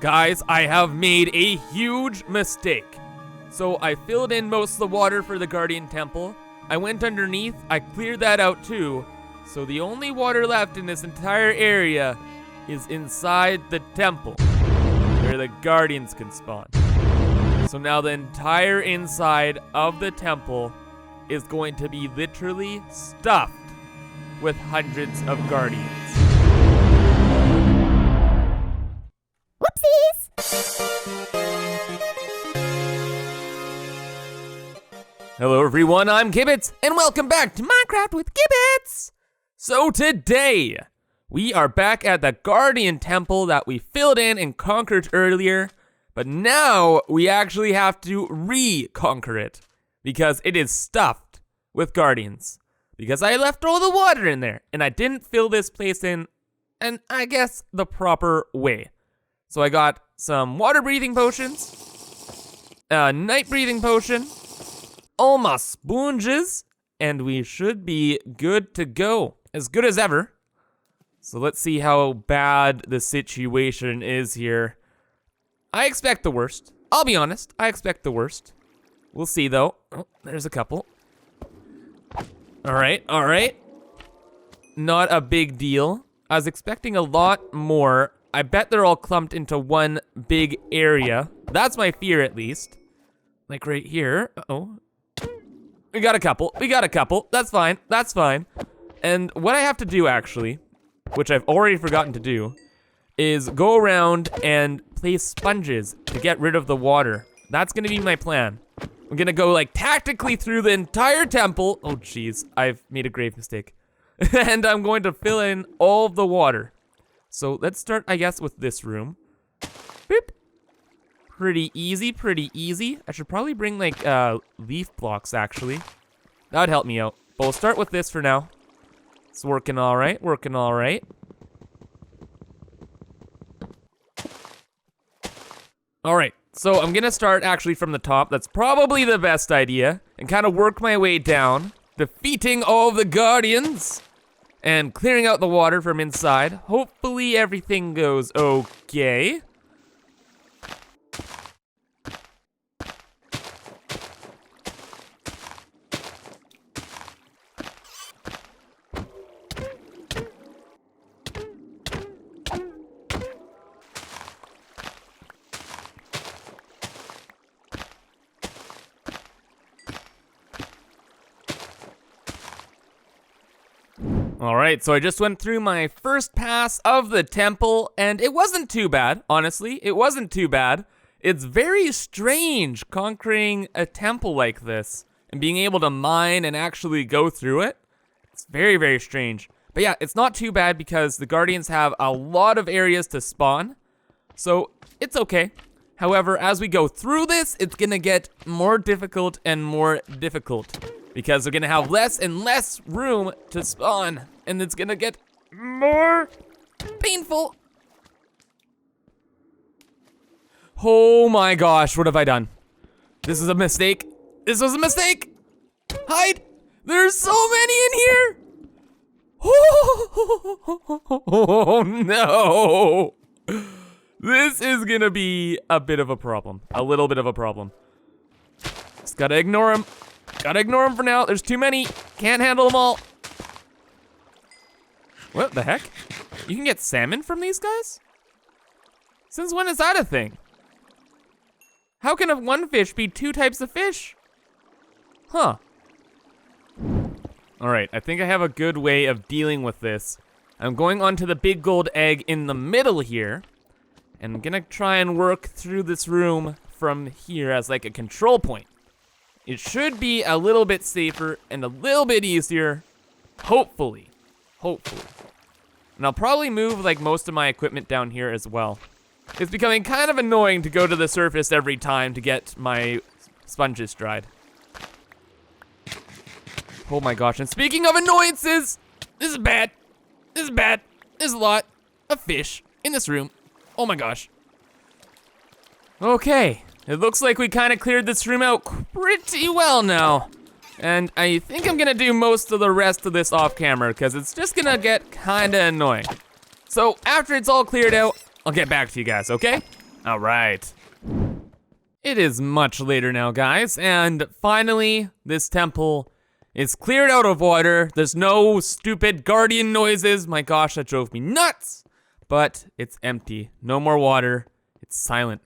Guys, I have made a huge mistake. So I filled in most of the water for the Guardian Temple. I went underneath, I cleared that out too. So the only water left in this entire area is inside the temple, where the Guardians can spawn. So now the entire inside of the temple is going to be literally stuffed with hundreds of Guardians. Hello everyone, I'm Kibitz, and welcome back to Minecraft with Kibitz! So today, we are back at the Guardian Temple that we filled in and conquered earlier, but now we actually have to reconquer it, because it is stuffed with Guardians. Because I left all the water in there, and I didn't fill this place in, and I guess the proper way. So I got some water breathing potions, a night breathing potion, all my sponges, and we should be good to go. As good as ever. So let's see how bad the situation is here. I expect the worst. I'll be honest, I expect the worst. We'll see though. Oh, there's a couple. All right. Not a big deal. I was expecting a lot more. I bet they're all clumped into one big area. That's my fear at least. Like right here. Uh-oh. We got a couple. That's fine. And what I have to do actually, which I've already forgotten to do, is go around and place sponges to get rid of the water. That's gonna be my plan. I'm gonna go like tactically through the entire temple. Oh geez, I've made a grave mistake. And I'm going to fill in all of the water. So let's start, I guess, with this room. Boop. Pretty easy. I should probably bring like leaf blocks actually. That would help me out. But we'll start with this for now. It's working all right. All right, so I'm gonna start actually from the top. That's probably the best idea. And kind of work my way down, defeating all of the Guardians and clearing out the water from inside. Hopefully everything goes okay. Alright, so I just went through my first pass of the temple, and it wasn't too bad, honestly. It wasn't too bad. It's very strange conquering a temple like this, and being able to mine and actually go through it. It's very, very strange. But yeah, it's not too bad because the Guardians have a lot of areas to spawn, so it's okay. However, as we go through this, it's gonna get more difficult and more difficult. Because they're gonna have less and less room to spawn, and it's gonna get more painful. Oh my gosh, what have I done? This is a mistake. This was a mistake. Hide. There's so many in here. Oh no. This is gonna be a bit of a problem. A little bit of a problem. Just gotta ignore them. Gotta ignore them for now. There's too many. Can't handle them all. What the heck? You can get salmon from these guys? Since when is that a thing? How can one fish be two types of fish? Huh. Alright, I think I have a good way of dealing with this. I'm going onto the big gold egg in the middle here. And I'm gonna try and work through this room from here as like a control point. It should be a little bit safer and a little bit easier, hopefully. And I'll probably move like most of my equipment down here as well. It's becoming kind of annoying to go to the surface every time to get my sponges dried. Oh my gosh, and speaking of annoyances, this is bad. There's a lot of fish in this room. Oh my gosh. Okay. It looks like we kind of cleared this room out pretty well now. And I think I'm gonna do most of the rest of this off camera because it's just gonna get kind of annoying. So after it's all cleared out, I'll get back to you guys, okay? All right. It is much later now, guys, and finally, this temple is cleared out of water. There's no stupid guardian noises. My gosh, that drove me nuts. But it's empty. No more water. It's silent.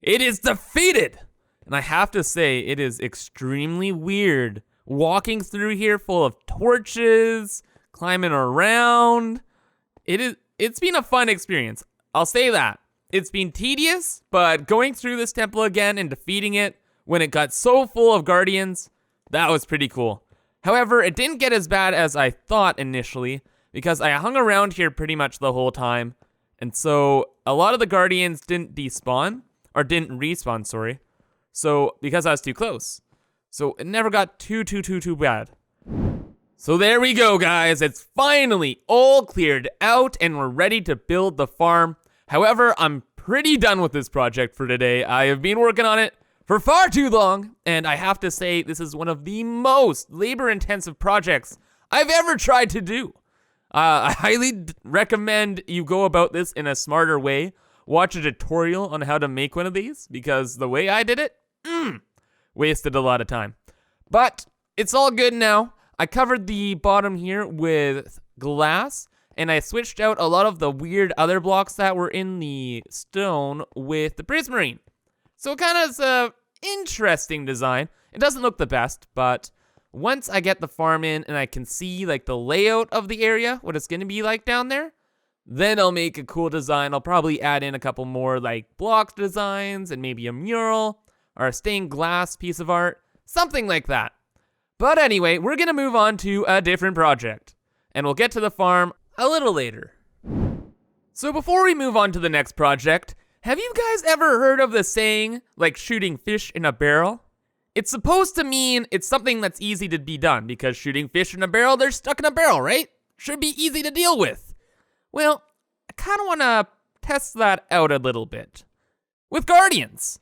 It is defeated! And I have to say, it is extremely weird walking through here full of torches, climbing around. It's been a fun experience. I'll say that. It's been tedious, but going through this temple again and defeating it when it got so full of guardians, that was pretty cool. However, it didn't get as bad as I thought initially, because I hung around here pretty much the whole time, and so a lot of the guardians didn't despawn, or didn't respawn, sorry. So, because I was too close. So it never got too bad. So there we go, guys. It's finally all cleared out, and we're ready to build the farm. However, I'm pretty done with this project for today. I have been working on it for far too long, and I have to say this is one of the most labor-intensive projects I've ever tried to do. I highly recommend you go about this in a smarter way. Watch a tutorial on how to make one of these, because the way I did it, wasted a lot of time. But it's all good now. I covered the bottom here with glass, and I switched out a lot of the weird other blocks that were in the stone with the prismarine. So it kind of is a interesting design. It doesn't look the best, but once I get the farm in and I can see like the layout of the area, what it's gonna be like down there, then I'll make a cool design. I'll probably add in a couple more like block designs and maybe a mural or a stained glass piece of art, something like that. But anyway, we're gonna move on to a different project, and we'll get to the farm a little later. So before we move on to the next project, have you guys ever heard of the saying, like shooting fish in a barrel? It's supposed to mean it's something that's easy to be done, because shooting fish in a barrel, they're stuck in a barrel, right? Should be easy to deal with. Well, I kind of want to test that out a little bit with guardians.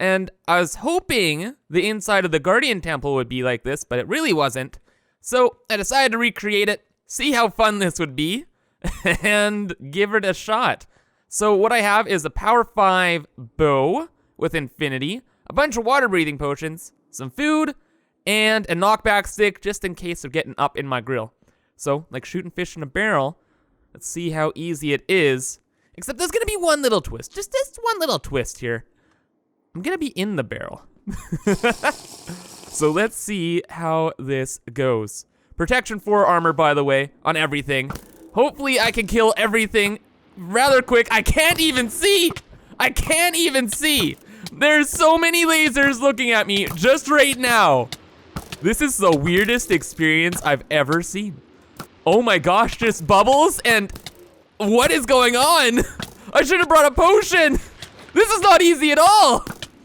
And I was hoping the inside of the guardian temple would be like this, but it really wasn't. So I decided to recreate it, see how fun this would be, and give it a shot. So what I have is a power 5 bow with infinity, a bunch of water breathing potions, some food, and a knockback stick just in case of getting up in my grill. So, like shooting fish in a barrel, let's see how easy it is. Except there's gonna be one little twist, just this one little twist here. I'm gonna be in the barrel. So let's see how this goes. Protection 4 armor, by the way, on everything. Hopefully I can kill everything rather quick. I can't even see. I can't even see. There's so many lasers looking at me just right now. This is the weirdest experience I've ever seen. Oh my gosh, just bubbles and what is going on? I should have brought a potion. This is not easy at all.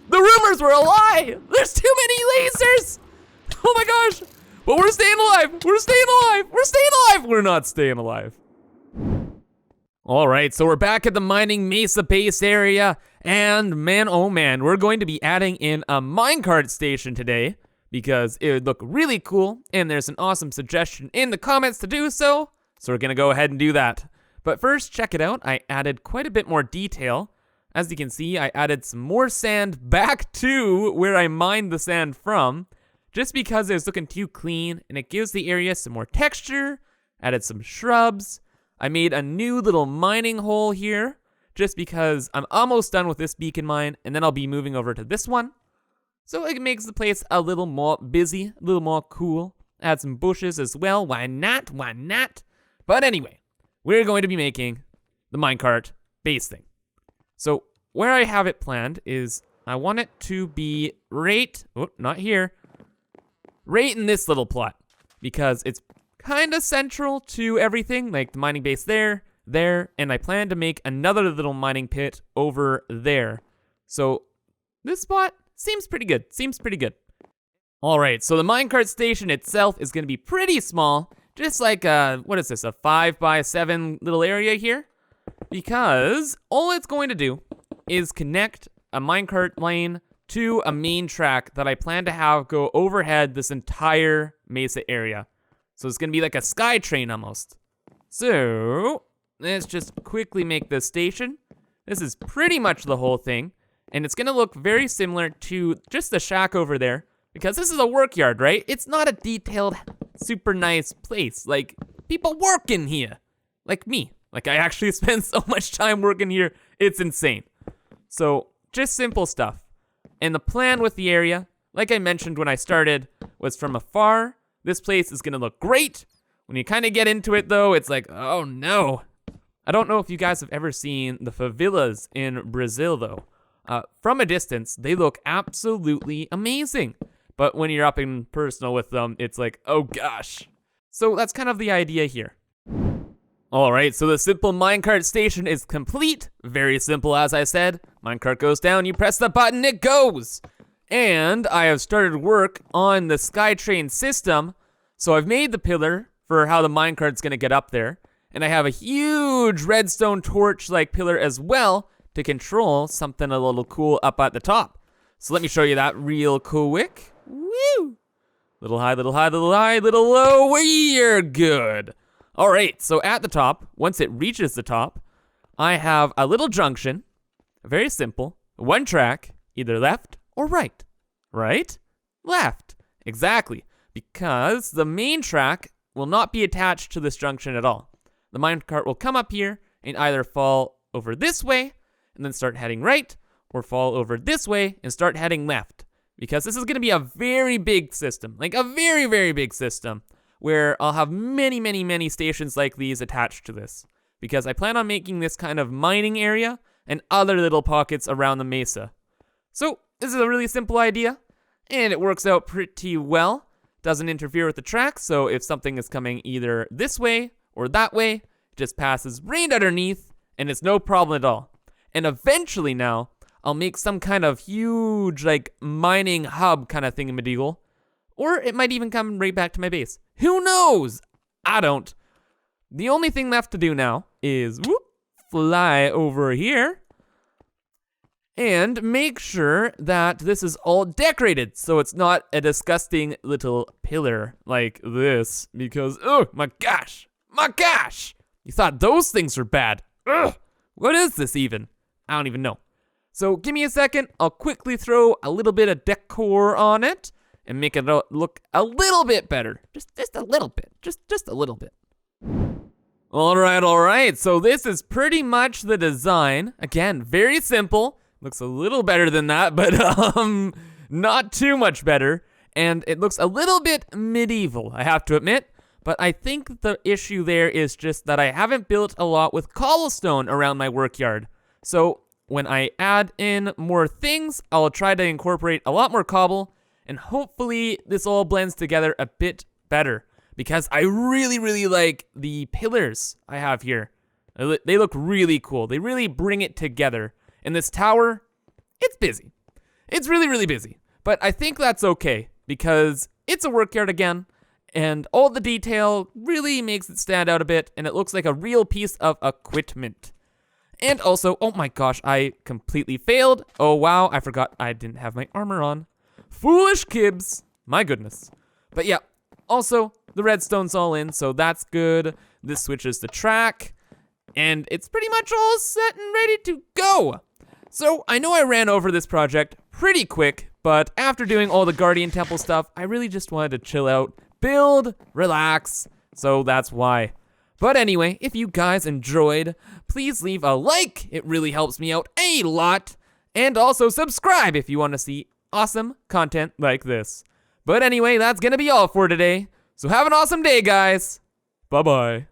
The rumors were a lie. There's too many lasers. Oh my gosh. But we're staying alive. We're staying alive. We're staying alive. We're not staying alive. All right, so we're back at the mining mesa base area, and man, oh man, we're going to be adding in a minecart station today because it would look really cool, and there's an awesome suggestion in the comments to do so we're gonna go ahead and do that. But first, check it out. I added quite a bit more detail. As you can see, I added some more sand back to where I mined the sand from, just because it was looking too clean, and it gives the area some more texture. Added some shrubs. I made a new little mining hole here, just because I'm almost done with this beacon mine, and then I'll be moving over to this one. So it makes the place a little more busy, a little more cool. Add some bushes as well, why not, why not? But anyway, we're going to be making the minecart base thing. So where I have it planned is I want it to be right, oh, not here, right in this little plot, because it's kind of central to everything, like the mining base there, and I plan to make another little mining pit over there. So this spot seems pretty good, All right, so the minecart station itself is gonna be pretty small, just like what is this, a 5x7 little area here? Because all it's going to do is connect a minecart lane to a main track that I plan to have go overhead this entire mesa area. So it's gonna be like a sky train almost. So let's just quickly make this station. This is pretty much the whole thing, and it's gonna look very similar to just the shack over there, because this is a work yard, right? It's not a detailed, super nice place. Like, people work in here, like me. Like, I actually spend so much time working here, it's insane. So, just simple stuff. And the plan with the area, like I mentioned when I started, was from afar, this place is gonna look great. When you kind of get into it though, it's like, oh no. I don't know if you guys have ever seen the favelas in Brazil though. From a distance, they look absolutely amazing. But when you're up in personal with them, it's like, oh gosh. So that's kind of the idea here. Alright, so the simple minecart station is complete. Very simple, as I said. Minecart goes down, you press the button, it goes. And I have started work on the SkyTrain system. So I've made the pillar for how the minecart's gonna get up there. And I have a huge redstone torch-like pillar as well to control something a little cool up at the top. So let me show you that real quick. Woo! Little high, little high, little high, little low, we're good. All right, so at the top, once it reaches the top, I have a little junction, very simple, one track, either left or right. Right? Left. Exactly, because the main track will not be attached to this junction at all. The minecart will come up here and either fall over this way and then start heading right, or fall over this way and start heading left. Because this is gonna be a very big system, like a very, very big system, where I'll have many, many, many stations like these attached to this. Because I plan on making this kind of mining area and other little pockets around the mesa. So this is a really simple idea, and it works out pretty well. Doesn't interfere with the track, so if something is coming either this way or that way, it just passes right underneath, and it's no problem at all. And eventually now, I'll make some kind of huge, like, mining hub kind of thingamadiddle. Or it might even come right back to my base. Who knows? I don't. The only thing left to do now is fly over here and make sure that this is all decorated so it's not a disgusting little pillar like this. Because, oh my gosh, you thought those things were bad. Ugh, what is this even? I don't even know. So give me a second, I'll quickly throw a little bit of decor on it and make it look a little bit better. Just a little bit, just a little bit. All right, so this is pretty much the design. Again, very simple. Looks a little better than that, but not too much better. And it looks a little bit medieval, I have to admit. But I think the issue there is just that I haven't built a lot with cobblestone around my work yard. So when I add in more things, I'll try to incorporate a lot more cobble, and hopefully this all blends together a bit better, because I really, really like the pillars I have here. They look really cool. They really bring it together. And this tower, it's busy. It's really, really busy. But I think that's okay, because it's a work yard again, and all the detail really makes it stand out a bit, and it looks like a real piece of equipment. And also, oh my gosh, I completely failed. Oh wow, I forgot I didn't have my armor on. Foolish Kibs, my goodness. But yeah, also, the redstone's all in, so that's good. This switches the track, and it's pretty much all set and ready to go. So, I know I ran over this project pretty quick, but after doing all the Guardian Temple stuff, I really just wanted to chill out, build, relax, so that's why. But anyway, if you guys enjoyed, please leave a like, it really helps me out a lot, and also subscribe if you want to see awesome content like this. But anyway, that's gonna be all for today, so have an awesome day, guys. Bye-bye.